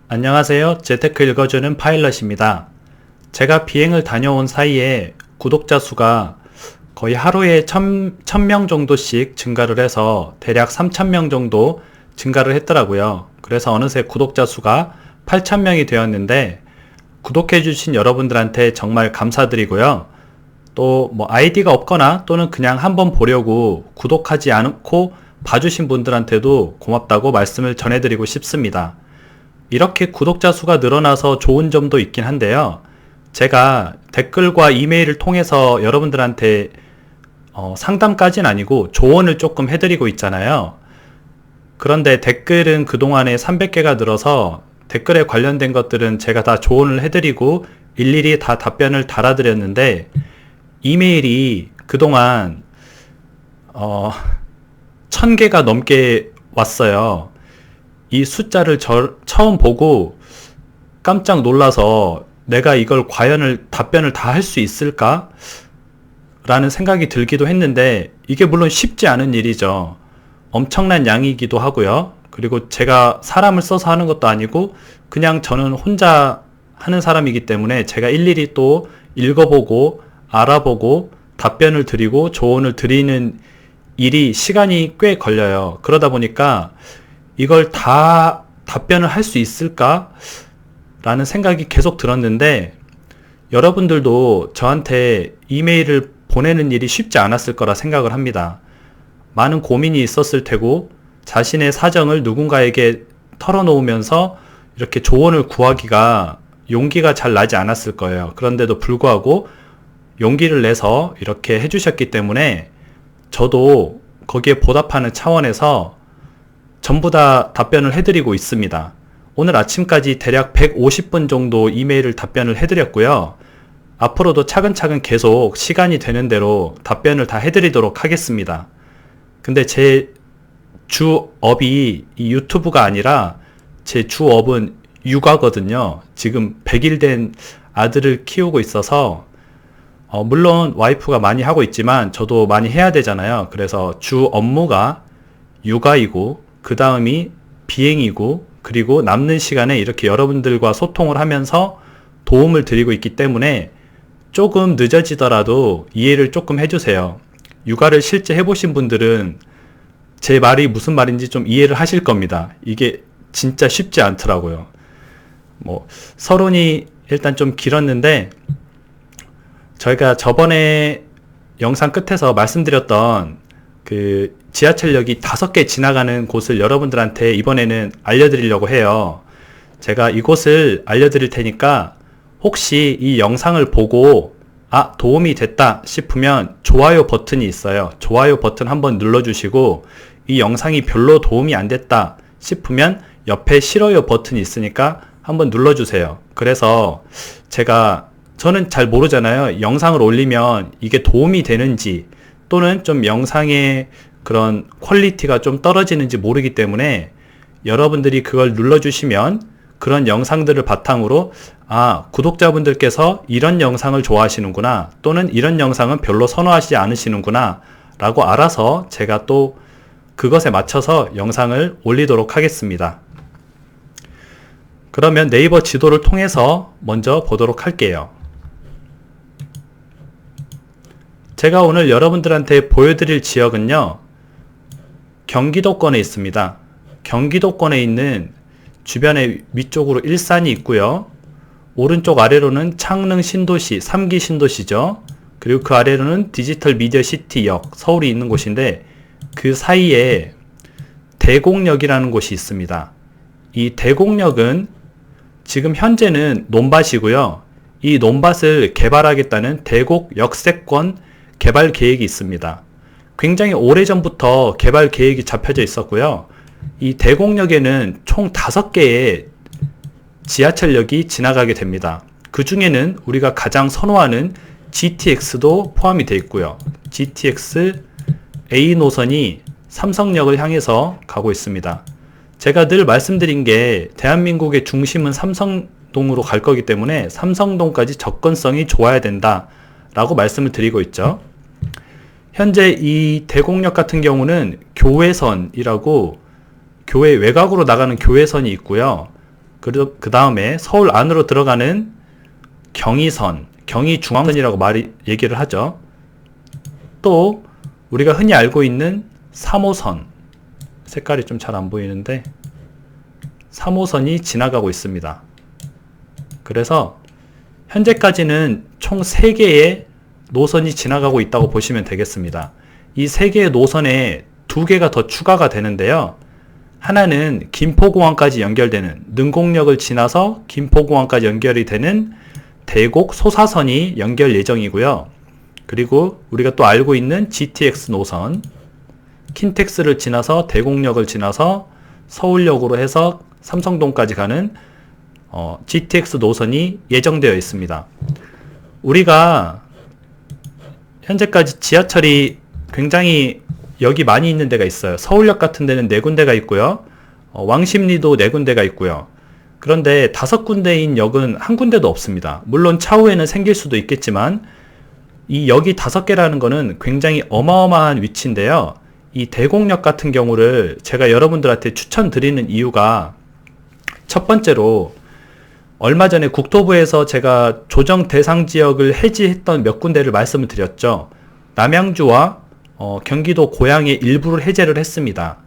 안녕하세요. 재테크 읽어주는 파일럿입니다. 제가 비행을 다녀온 사이에 구독자 수가 거의 하루에 1000명 정도씩 증가를 해서 대략 3000명 정도 증가를 했더라고요. 그래서 어느새 구독자 수가 8000명이 되었는데 구독해주신 여러분들한테 정말 감사드리고요. 또 아이디가 없거나 또는 그냥 한번 보려고 구독하지 않고 봐주신 분들한테도 고맙다고 말씀을 전해드리고 싶습니다. 이렇게 구독자 수가 늘어나서 좋은 점도 있긴 한데요. 제가 댓글과 이메일을 통해서 여러분들한테 상담까지는 아니고 조언을 조금 해드리고 있잖아요. 그런데 댓글은 그동안에 300개가 늘어서 댓글에 관련된 것들은 제가 다 조언을 해드리고 일일이 다 답변을 달아드렸는데 이메일이 그동안 1000개가 넘게 왔어요. 이 숫자를 처음 보고 깜짝 놀라서 내가 이걸 과연 답변을 다 할 수 있을까? 라는 생각이 들기도 했는데 이게 물론 쉽지 않은 일이죠. 엄청난 양이기도 하고요. 그리고 제가 사람을 써서 하는 것도 아니고 그냥 저는 혼자 하는 사람이기 때문에 제가 일일이 또 읽어보고 알아보고 답변을 드리고 조언을 드리는 일이 시간이 꽤 걸려요. 그러다 보니까 이걸 다 답변을 할 수 있을까? 라는 생각이 계속 들었는데 여러분들도 저한테 이메일을 보내는 일이 쉽지 않았을 거라 생각을 합니다. 많은 고민이 있었을 테고 자신의 사정을 누군가에게 털어놓으면서 이렇게 조언을 구하기가 용기가 잘 나지 않았을 거예요. 그런데도 불구하고 용기를 내서 이렇게 해주셨기 때문에 저도 거기에 보답하는 차원에서 전부 다 답변을 해드리고 있습니다. 오늘 아침까지 대략 150분 정도 이메일을 답변을 해드렸고요. 앞으로도 차근차근 계속 시간이 되는 대로 답변을 다 해드리도록 하겠습니다. 근데 제 주업이 이 유튜브가 아니라 제 주업은 육아거든요. 지금 100일 된 아들을 키우고 있어서 물론 와이프가 많이 하고 있지만 저도 많이 해야 되잖아요. 그래서 주 업무가 육아이고 그 다음이 비행이고 그리고 남는 시간에 이렇게 여러분들과 소통을 하면서 도움을 드리고 있기 때문에 조금 늦어지더라도 이해를 조금 해주세요. 육아를 실제 해보신 분들은 제 말이 무슨 말인지 좀 이해를 하실 겁니다. 이게 진짜 쉽지 않더라고요. 서론이 일단 좀 길었는데 저희가 저번에 영상 끝에서 말씀드렸던 그 지하철역이 5개 지나가는 곳을 여러분들한테 이번에는 알려드리려고 해요. 제가 이곳을 알려드릴 테니까 혹시 이 영상을 보고 도움이 됐다 싶으면 좋아요 버튼이 있어요. 좋아요 버튼 한번 눌러주시고 이 영상이 별로 도움이 안 됐다 싶으면 옆에 싫어요 버튼이 있으니까 한번 눌러주세요. 그래서 저는 잘 모르잖아요. 영상을 올리면 이게 도움이 되는지 또는 좀 영상의 그런 퀄리티가 좀 떨어지는지 모르기 때문에 여러분들이 그걸 눌러주시면 그런 영상들을 바탕으로 구독자분들께서 이런 영상을 좋아하시는구나 또는 이런 영상은 별로 선호하시지 않으시는구나 라고 알아서 제가 또 그것에 맞춰서 영상을 올리도록 하겠습니다. 그러면 네이버 지도를 통해서 먼저 보도록 할게요. 제가 오늘 여러분들한테 보여드릴 지역은요, 경기도권에 있습니다. 경기도권에 있는 주변에 위쪽으로 일산이 있고요. 오른쪽 아래로는 창릉 신도시, 3기 신도시죠. 그리고 그 아래로는 디지털 미디어 시티역, 서울이 있는 곳인데 그 사이에 대곡역이라는 곳이 있습니다. 이 대곡역은 지금 현재는 논밭이고요. 이 논밭을 개발하겠다는 대곡 역세권 개발 계획이 있습니다. 굉장히 오래전부터 개발 계획이 잡혀져 있었고요. 이 대곡역에는 총 5개의 지하철역이 지나가게 됩니다. 그 중에는 우리가 가장 선호하는 GTX도 포함이 되어 있고요. GTX A 노선이 삼성역을 향해서 가고 있습니다. 제가 늘 말씀드린 게 대한민국의 중심은 삼성동으로 갈 거기 때문에 삼성동까지 접근성이 좋아야 된다 라고 말씀을 드리고 있죠. 현재 이 대곡역 같은 경우는 교외선이라고 교외 외곽으로 나가는 교외선이 있고요. 그 다음에 서울 안으로 들어가는 경의선, 경의중앙선이라고 얘기를 하죠. 또 우리가 흔히 알고 있는 3호선, 색깔이 좀 잘 안 보이는데 3호선이 지나가고 있습니다. 그래서 현재까지는 총 3개의 노선이 지나가고 있다고 보시면 되겠습니다. 이 3개의 노선에 2개가 더 추가가 되는데요. 하나는 김포공항까지 연결되는, 능곡역을 지나서 김포공항까지 연결이 되는 대곡 소사선이 연결 예정이고요. 그리고 우리가 또 알고 있는 GTX 노선, 킨텍스를 지나서 대곡역을 지나서 서울역으로 해서 삼성동까지 가는 GTX 노선이 예정되어 있습니다. 우리가 현재까지 지하철이 굉장히 역이 많이 있는 데가 있어요. 서울역 같은 데는 4군데가 있고요. 왕십리도 4군데가 있고요. 그런데 5군데인 역은 한 군데도 없습니다. 물론 차후에는 생길 수도 있겠지만 이 역이 5개라는 거는 굉장히 어마어마한 위치인데요. 이 대곡역 같은 경우를 제가 여러분들한테 추천드리는 이유가 첫 번째로 얼마 전에 국토부에서 제가 조정 대상 지역을 해지했던 몇 군데를 말씀을 드렸죠. 남양주와 경기도 고양의 일부를 해제를 했습니다.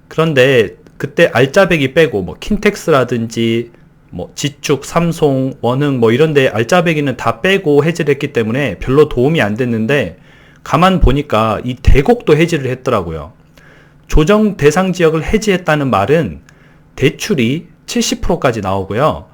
그런데 그때 알짜배기 빼고 뭐 킨텍스라든지 뭐 지축, 삼송, 원흥 뭐 이런데 알짜배기는 다 빼고 해제를 했기 때문에 별로 도움이 안 됐는데 가만 보니까 이 대곡도 해지를 했더라고요. 조정 대상 지역을 해지했다는 말은 대출이 70%까지 나오고요.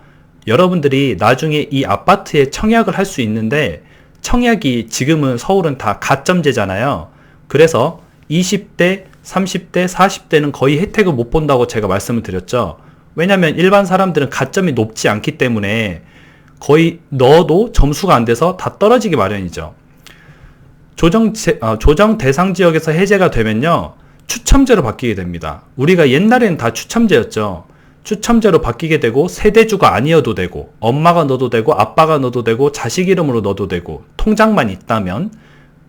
여러분들이 나중에 이 아파트에 청약을 할 수 있는데 청약이 지금은 서울은 다 가점제잖아요. 그래서 20대, 30대, 40대는 거의 혜택을 못 본다고 제가 말씀을 드렸죠. 왜냐면 일반 사람들은 가점이 높지 않기 때문에 거의 넣어도 점수가 안 돼서 다 떨어지기 마련이죠. 조정 대상 지역에서 해제가 되면요, 추첨제로 바뀌게 됩니다. 우리가 옛날에는 다 추첨제였죠. 추첨제로 바뀌게 되고 세대주가 아니어도 되고 엄마가 넣어도 되고 아빠가 넣어도 되고 자식 이름으로 넣어도 되고 통장만 있다면,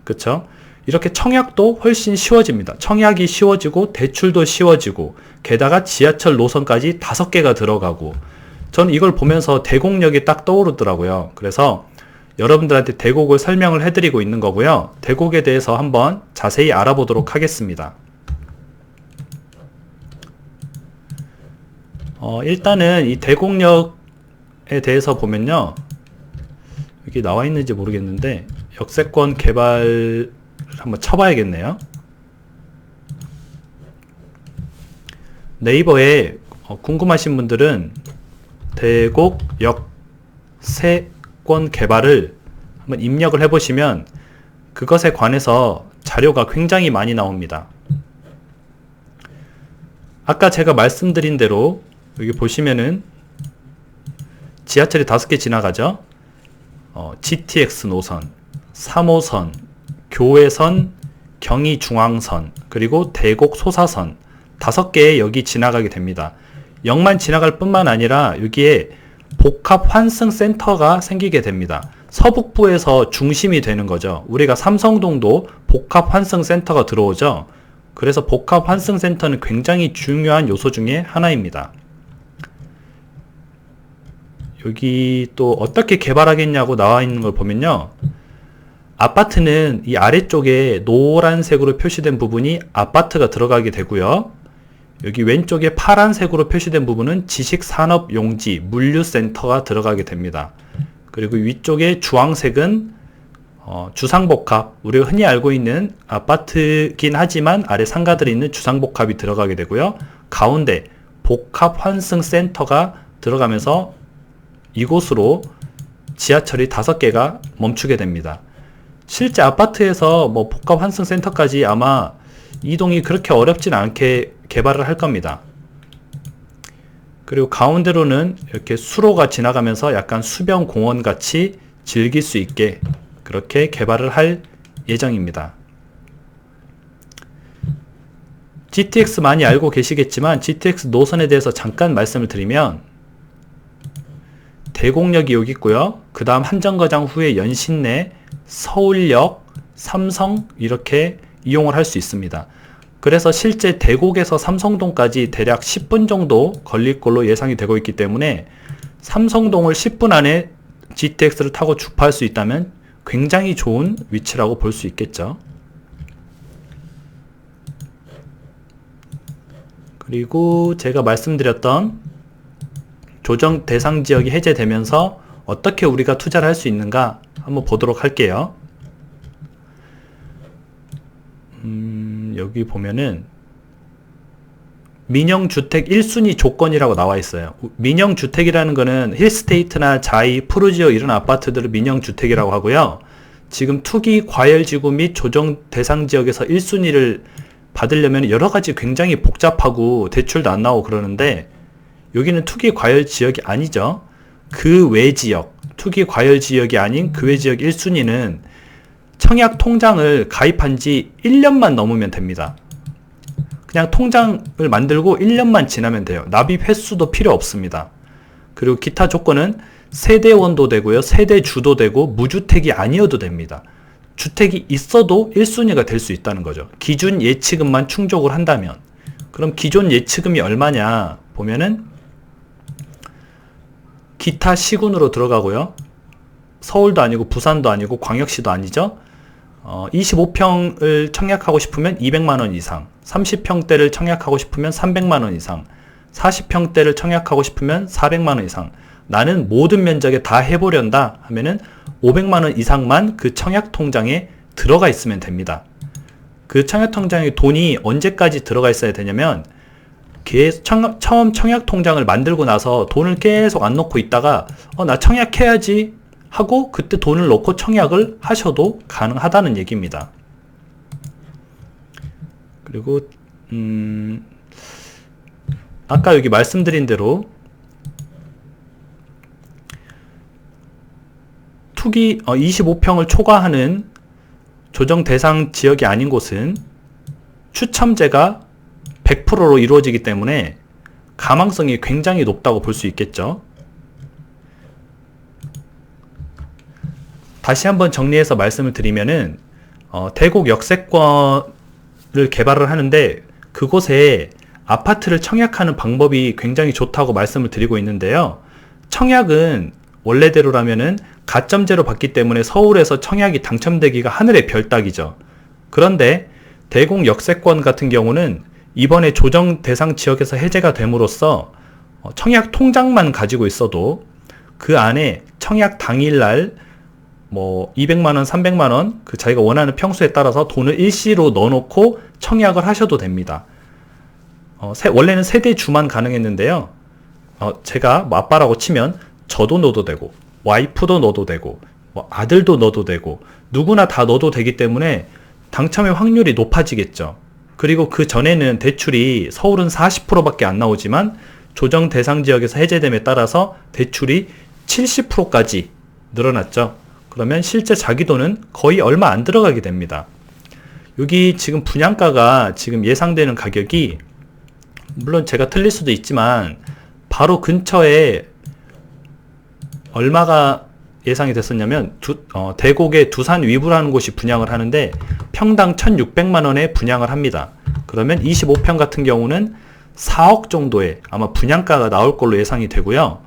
그쵸? 이렇게 청약도 훨씬 쉬워집니다. 청약이 쉬워지고 대출도 쉬워지고 게다가 지하철 노선까지 5개가 들어가고, 저는 이걸 보면서 대곡역이 딱 떠오르더라고요. 그래서 여러분들한테 대곡을 설명을 해드리고 있는 거고요. 대곡에 대해서 한번 자세히 알아보도록 하겠습니다. 일단은 이 대곡역에 대해서 보면요, 여기 나와 있는지 모르겠는데 역세권 개발 한번 쳐봐야겠네요. 네이버에 궁금하신 분들은 대곡 역세권 개발을 한번 입력을 해보시면 그것에 관해서 자료가 굉장히 많이 나옵니다. 아까 제가 말씀드린 대로 여기 보시면은 지하철이 5개 지나가죠. GTX 노선, 3호선, 교외선, 경의중앙선, 그리고 대곡 소사선 5개의 역이 지나가게 됩니다. 역만 지나갈 뿐만 아니라 여기에 복합 환승 센터가 생기게 됩니다. 서북부에서 중심이 되는 거죠. 우리가 삼성동도 복합 환승 센터가 들어오죠. 그래서 복합 환승 센터는 굉장히 중요한 요소 중에 하나입니다. 여기 또 어떻게 개발하겠냐고 나와 있는 걸 보면요, 아파트는 이 아래쪽에 노란색으로 표시된 부분이 아파트가 들어가게 되고요, 여기 왼쪽에 파란색으로 표시된 부분은 지식산업용지 물류센터가 들어가게 됩니다. 그리고 위쪽에 주황색은 주상복합, 우리가 흔히 알고 있는 아파트긴 하지만 아래 상가들이 있는 주상복합이 들어가게 되고요, 가운데 복합환승센터가 들어가면서 이곳으로 지하철이 5개가 멈추게 됩니다. 실제 아파트에서 뭐 복합환승센터까지 아마 이동이 그렇게 어렵진 않게 개발을 할 겁니다. 그리고 가운데로는 이렇게 수로가 지나가면서 약간 수변공원 같이 즐길 수 있게 그렇게 개발을 할 예정입니다. GTX 많이 알고 계시겠지만 GTX 노선에 대해서 잠깐 말씀을 드리면, 대곡역이 여기 있고요. 그 다음 한정거장 후에 연신내, 서울역, 삼성 이렇게 이용을 할 수 있습니다. 그래서 실제 대곡에서 삼성동까지 대략 10분 정도 걸릴 걸로 예상이 되고 있기 때문에 삼성동을 10분 안에 GTX를 타고 주파할 수 있다면 굉장히 좋은 위치라고 볼 수 있겠죠. 그리고 제가 말씀드렸던 조정 대상 지역이 해제되면서 어떻게 우리가 투자를 할 수 있는가 한번 보도록 할게요. 여기 보면은 민영주택 1순위 조건이라고 나와 있어요. 민영주택이라는 거는 힐스테이트나 자이, 푸르지오 이런 아파트들을 민영주택이라고 하고요. 지금 투기 과열지구 및 조정 대상 지역에서 1순위를 받으려면 여러 가지 굉장히 복잡하고 대출도 안 나오고 그러는데 여기는 투기 과열 지역이 아니죠. 그 외 지역, 투기 과열 지역이 아닌 그 외 지역 1순위는 청약 통장을 가입한 지 1년만 넘으면 됩니다. 그냥 통장을 만들고 1년만 지나면 돼요. 납입 횟수도 필요 없습니다. 그리고 기타 조건은 세대원도 되고요. 세대주도 되고 무주택이 아니어도 됩니다. 주택이 있어도 1순위가 될 수 있다는 거죠. 기준 예치금만 충족을 한다면. 그럼 기존 예치금이 얼마냐 보면은 기타 시군으로 들어가고요. 서울도 아니고 부산도 아니고 광역시도 아니죠. 25평을 청약하고 싶으면 200만원 이상, 30평대를 청약하고 싶으면 300만원 이상, 40평대를 청약하고 싶으면 400만원 이상, 나는 모든 면적에 다 해보련다 하면은 500만원 이상만 그 청약 통장에 들어가 있으면 됩니다. 그 청약 통장에 돈이 언제까지 들어가 있어야 되냐면 처음 청약 통장을 만들고 나서 돈을 계속 안 넣고 있다가 나 청약해야지 하고 그때 돈을 넣고 청약을 하셔도 가능하다는 얘기입니다. 그리고 아까 여기 말씀드린 대로 투기 25평을 초과하는 조정 대상 지역이 아닌 곳은 추첨제가 100%로 이루어지기 때문에 가망성이 굉장히 높다고 볼 수 있겠죠. 다시 한번 정리해서 말씀을 드리면은 대곡 역세권을 개발을 하는데 그곳에 아파트를 청약하는 방법이 굉장히 좋다고 말씀을 드리고 있는데요. 청약은 원래대로라면은 가점제로 받기 때문에 서울에서 청약이 당첨되기가 하늘의 별 따기죠. 그런데 대곡 역세권 같은 경우는 이번에 조정 대상 지역에서 해제가 됨으로써 청약 통장만 가지고 있어도 그 안에 청약 당일날 200만원, 300만원 그 자기가 원하는 평수에 따라서 돈을 일시로 넣어놓고 청약을 하셔도 됩니다. 원래는 세대주만 가능했는데요. 제가 아빠라고 치면 저도 넣어도 되고 와이프도 넣어도 되고 아들도 넣어도 되고 누구나 다 넣어도 되기 때문에 당첨의 확률이 높아지겠죠. 그리고 그 전에는 대출이 서울은 40%밖에 안 나오지만 조정 대상 지역에서 해제됨에 따라서 대출이 70%까지 늘어났죠. 그러면 실제 자기 돈은 거의 얼마 안 들어가게 됩니다. 여기 지금 분양가가 지금 예상되는 가격이 물론 제가 틀릴 수도 있지만 바로 근처에 얼마가 예상이 됐었냐면 대곡의 두산 위브라는 곳이 분양을 하는데 평당 1,600만원에 분양을 합니다. 그러면 25평 같은 경우는 4억 정도의 아마 분양가가 나올 걸로 예상이 되고요.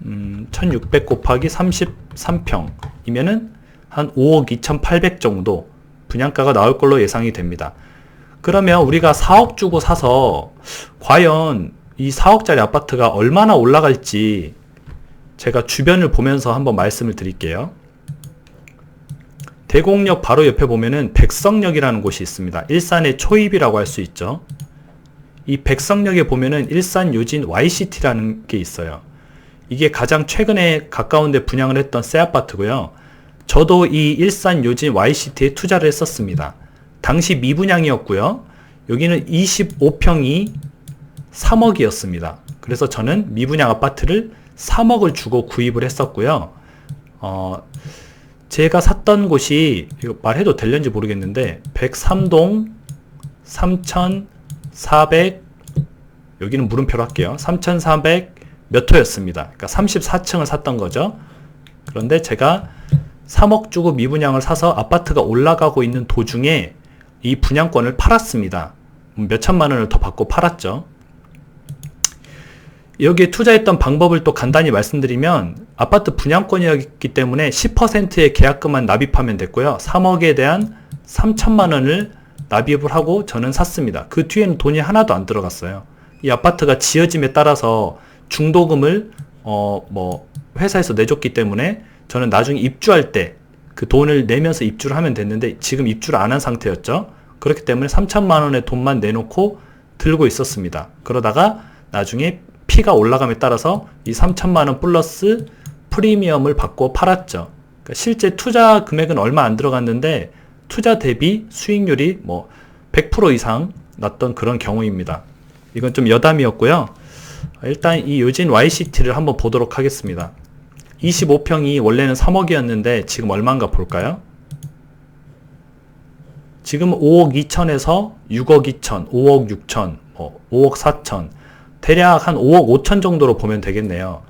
1,600 곱하기 33평 이면은 한 5억 2,800 정도 분양가가 나올 걸로 예상이 됩니다. 그러면 우리가 4억 주고 사서 과연 이 4억짜리 아파트가 얼마나 올라갈지 제가 주변을 보면서 한번 말씀을 드릴게요. 대곡역 바로 옆에 보면은 백석역이라는 곳이 있습니다. 일산의 초입이라고 할 수 있죠. 이 백석역에 보면은 일산 요진 YCT라는 게 있어요. 이게 가장 최근에 가까운 데 분양을 했던 새 아파트고요. 저도 이 일산 요진 YCT에 투자를 했었습니다. 당시 미분양이었고요. 여기는 25평이 3억이었습니다. 그래서 저는 미분양 아파트를 3억을 주고 구입을 했었고요. 제가 샀던 곳이 이거 말해도 될는지 모르겠는데 103동 3,400 여기는 물음표로 할게요. 3,400 몇 호였습니다. 그러니까 34층을 샀던 거죠. 그런데 제가 3억 주고 미분양을 사서 아파트가 올라가고 있는 도중에 이 분양권을 팔았습니다. 몇천만 원을 더 받고 팔았죠. 여기에 투자했던 방법을 또 간단히 말씀드리면 아파트 분양권이었기 때문에 10%의 계약금만 납입하면 됐고요. 3억에 대한 3천만 원을 납입을 하고 저는 샀습니다. 그 뒤에는 돈이 하나도 안 들어갔어요. 이 아파트가 지어짐에 따라서 중도금을 회사에서 내줬기 때문에 저는 나중에 입주할 때 그 돈을 내면서 입주를 하면 됐는데 지금 입주를 안 한 상태였죠. 그렇기 때문에 3천만 원의 돈만 내놓고 들고 있었습니다. 그러다가 나중에 피가 올라감에 따라서 이 3천만 원 플러스 프리미엄을 받고 팔았죠. 그러니까 실제 투자 금액은 얼마 안 들어갔는데 투자 대비 수익률이 100% 이상 났던 그런 경우입니다. 이건 좀 여담이었고요. 일단 이 요진 YCT를 한번 보도록 하겠습니다. 25평이 원래는 3억이었는데 지금 얼마인가 볼까요? 지금 5억 2천에서 6억 2천, 5억 6천, 5억 4천, 대략 한 5억 5천 정도로 보면 되겠네요.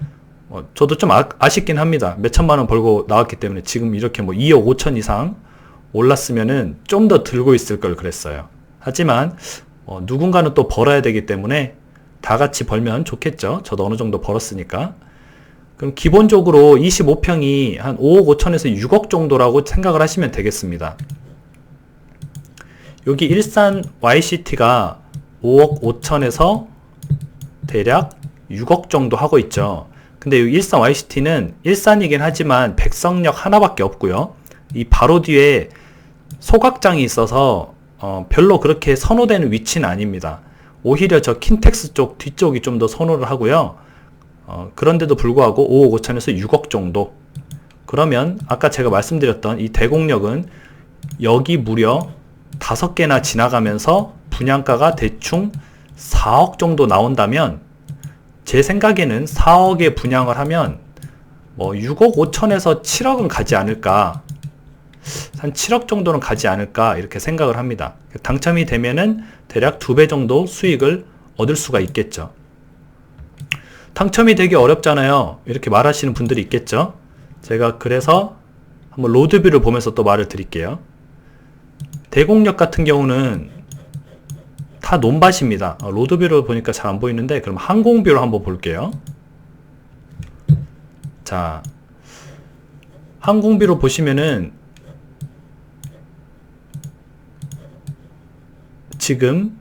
저도 좀 아쉽긴 합니다. 몇천만 원 벌고 나왔기 때문에 지금 이렇게 2억 5천 이상 올랐으면은 좀 더 들고 있을 걸 그랬어요. 하지만 누군가는 또 벌어야 되기 때문에 다 같이 벌면 좋겠죠. 저도 어느 정도 벌었으니까. 그럼 기본적으로 25평이 한 5억 5천에서 6억 정도라고 생각을 하시면 되겠습니다. 여기 일산 YCT가 5억 5천에서 대략 6억 정도 하고 있죠. 근데 이 일산 YCT는 일산이긴 하지만 백석역 하나밖에 없고요. 이 바로 뒤에 소각장이 있어서 별로 그렇게 선호되는 위치는 아닙니다. 오히려 저 킨텍스 쪽 뒤쪽이 좀 더 선호를 하고요. 그런데도 불구하고 5억 5천에서 6억 정도. 그러면 아까 제가 말씀드렸던 이 대곡역은 여기 무려 5개나 지나가면서 분양가가 대충 4억 정도 나온다면 제 생각에는 4억에 분양을 하면 6억 5천에서 7억은 가지 않을까, 한 7억 정도는 가지 않을까 이렇게 생각을 합니다. 당첨이 되면은 대략 2배 정도 수익을 얻을 수가 있겠죠. 당첨이 되기 어렵잖아요. 이렇게 말하시는 분들이 있겠죠. 제가 그래서 한번 로드뷰를 보면서 또 말을 드릴게요. 대곡역 같은 경우는 다 논밭입니다. 로드뷰를 보니까 잘 안 보이는데 그럼 항공뷰로 한번 볼게요. 자, 항공뷰로 보시면은 지금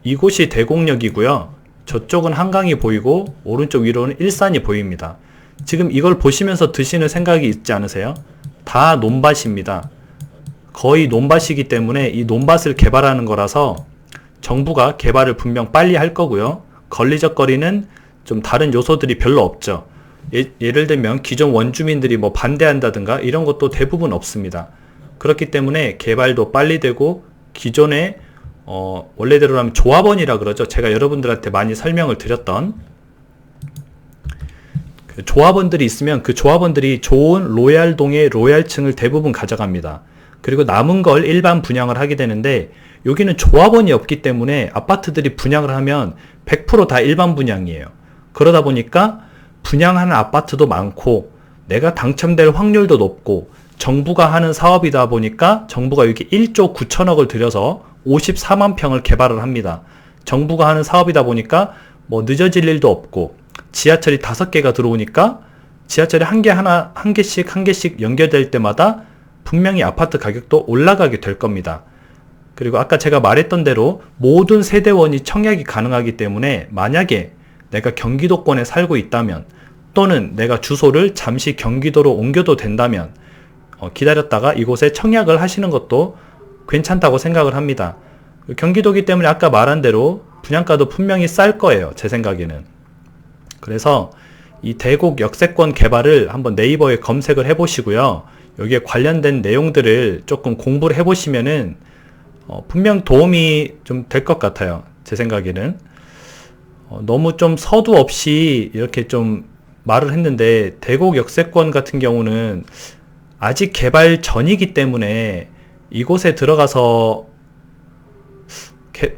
이곳이 대곡역이고요. 저쪽은 한강이 보이고 오른쪽 위로는 일산이 보입니다. 지금 이걸 보시면서 드시는 생각이 있지 않으세요? 다 논밭입니다. 거의 논밭이기 때문에 이 논밭을 개발하는 거라서 정부가 개발을 분명 빨리 할 거고요. 걸리적거리는 좀 다른 요소들이 별로 없죠. 예를 들면 기존 원주민들이 반대한다든가 이런 것도 대부분 없습니다. 그렇기 때문에 개발도 빨리 되고 기존에 원래대로라면 조합원이라 그러죠. 제가 여러분들한테 많이 설명을 드렸던 그 조합원들이 있으면 그 조합원들이 좋은 로얄동의 로얄층을 대부분 가져갑니다. 그리고 남은 걸 일반 분양을 하게 되는데 여기는 조합원이 없기 때문에 아파트들이 분양을 하면 100% 다 일반 분양이에요. 그러다 보니까 분양하는 아파트도 많고 내가 당첨될 확률도 높고 정부가 하는 사업이다 보니까 정부가 여기 1조 9천억을 들여서 54만 평을 개발을 합니다. 정부가 하는 사업이다 보니까 늦어질 일도 없고 지하철이 5개가 들어오니까 지하철이 한 개씩 연결될 때마다 분명히 아파트 가격도 올라가게 될 겁니다. 그리고 아까 제가 말했던 대로 모든 세대원이 청약이 가능하기 때문에 만약에 내가 경기도권에 살고 있다면 또는 내가 주소를 잠시 경기도로 옮겨도 된다면 기다렸다가 이곳에 청약을 하시는 것도 괜찮다고 생각을 합니다. 경기도기 때문에 아까 말한 대로 분양가도 분명히 쌀 거예요. 제 생각에는. 그래서 이 대곡 역세권 개발을 한번 네이버에 검색을 해보시고요. 여기에 관련된 내용들을 조금 공부를 해보시면은 분명 도움이 좀 될 것 같아요. 제 생각에는. 너무 좀 서두 없이 이렇게 좀 말을 했는데 대곡 역세권 같은 경우는 아직 개발 전이기 때문에 이곳에 들어가서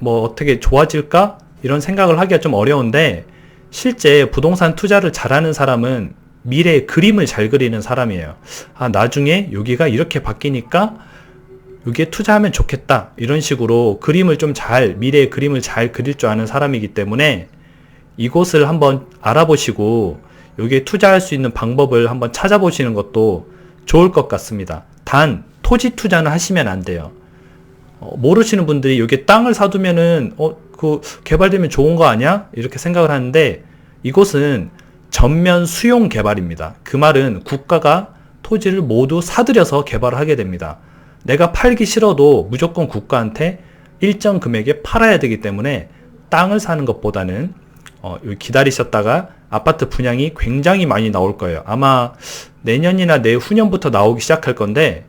어떻게 좋아질까? 이런 생각을 하기가 좀 어려운데 실제 부동산 투자를 잘하는 사람은 미래의 그림을 잘 그리는 사람이에요. 나중에 여기가 이렇게 바뀌니까 여기에 투자하면 좋겠다. 이런 식으로 그림을 좀 미래의 그림을 잘 그릴 줄 아는 사람이기 때문에 이곳을 한번 알아보시고 여기에 투자할 수 있는 방법을 한번 찾아보시는 것도 좋을 것 같습니다. 단, 토지 투자는 하시면 안 돼요. 모르시는 분들이 여기에 땅을 사두면은, 그 개발되면 좋은 거 아니야? 이렇게 생각을 하는데 이곳은 전면 수용 개발입니다. 그 말은 국가가 토지를 모두 사들여서 개발을 하게 됩니다. 내가 팔기 싫어도 무조건 국가한테 일정 금액에 팔아야 되기 때문에 땅을 사는 것보다는 기다리셨다가 아파트 분양이 굉장히 많이 나올 거예요. 아마 내년이나 내후년부터 나오기 시작할 건데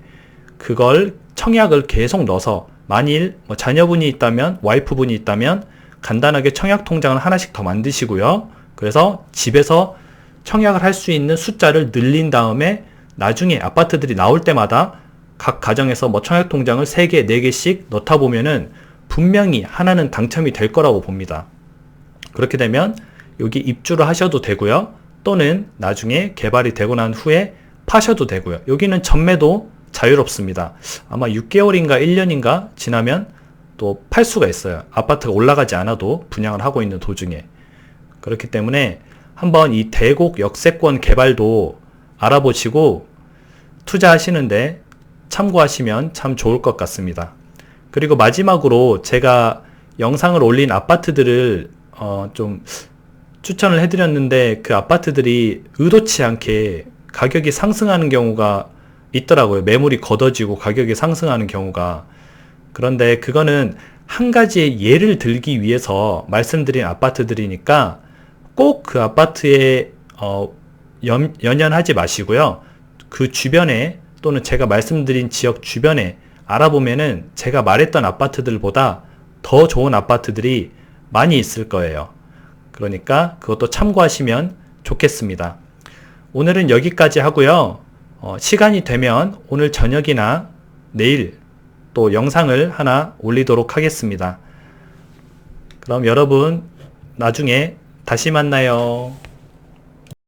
그걸 청약을 계속 넣어서 만일 자녀분이 있다면 와이프분이 있다면 간단하게 청약 통장을 하나씩 더 만드시고요. 그래서 집에서 청약을 할 수 있는 숫자를 늘린 다음에 나중에 아파트들이 나올 때마다 각 가정에서 청약 통장을 3개, 4개씩 넣다 보면은 분명히 하나는 당첨이 될 거라고 봅니다. 그렇게 되면 여기 입주를 하셔도 되고요. 또는 나중에 개발이 되고 난 후에 파셔도 되고요. 여기는 전매도 자유롭습니다. 아마 6개월인가 1년인가 지나면 또 팔 수가 있어요. 아파트가 올라가지 않아도 분양을 하고 있는 도중에. 그렇기 때문에 한번 이 대곡 역세권 개발도 알아보시고 투자하시는데 참고하시면 참 좋을 것 같습니다. 그리고 마지막으로 제가 영상을 올린 아파트들을 좀 추천을 해드렸는데 그 아파트들이 의도치 않게 가격이 상승하는 경우가 있더라고요. 매물이 걷어지고 가격이 상승하는 경우가. 그런데 그거는 한 가지의 예를 들기 위해서 말씀드린 아파트들이니까 꼭 그 아파트에 연연하지 마시고요. 그 주변에 또는 제가 말씀드린 지역 주변에 알아보면은 제가 말했던 아파트들보다 더 좋은 아파트들이 많이 있을 거예요. 그러니까 그것도 참고하시면 좋겠습니다. 오늘은 여기까지 하고요. 시간이 되면 오늘 저녁이나 내일 또 영상을 하나 올리도록 하겠습니다. 그럼 여러분 나중에 다시 만나요.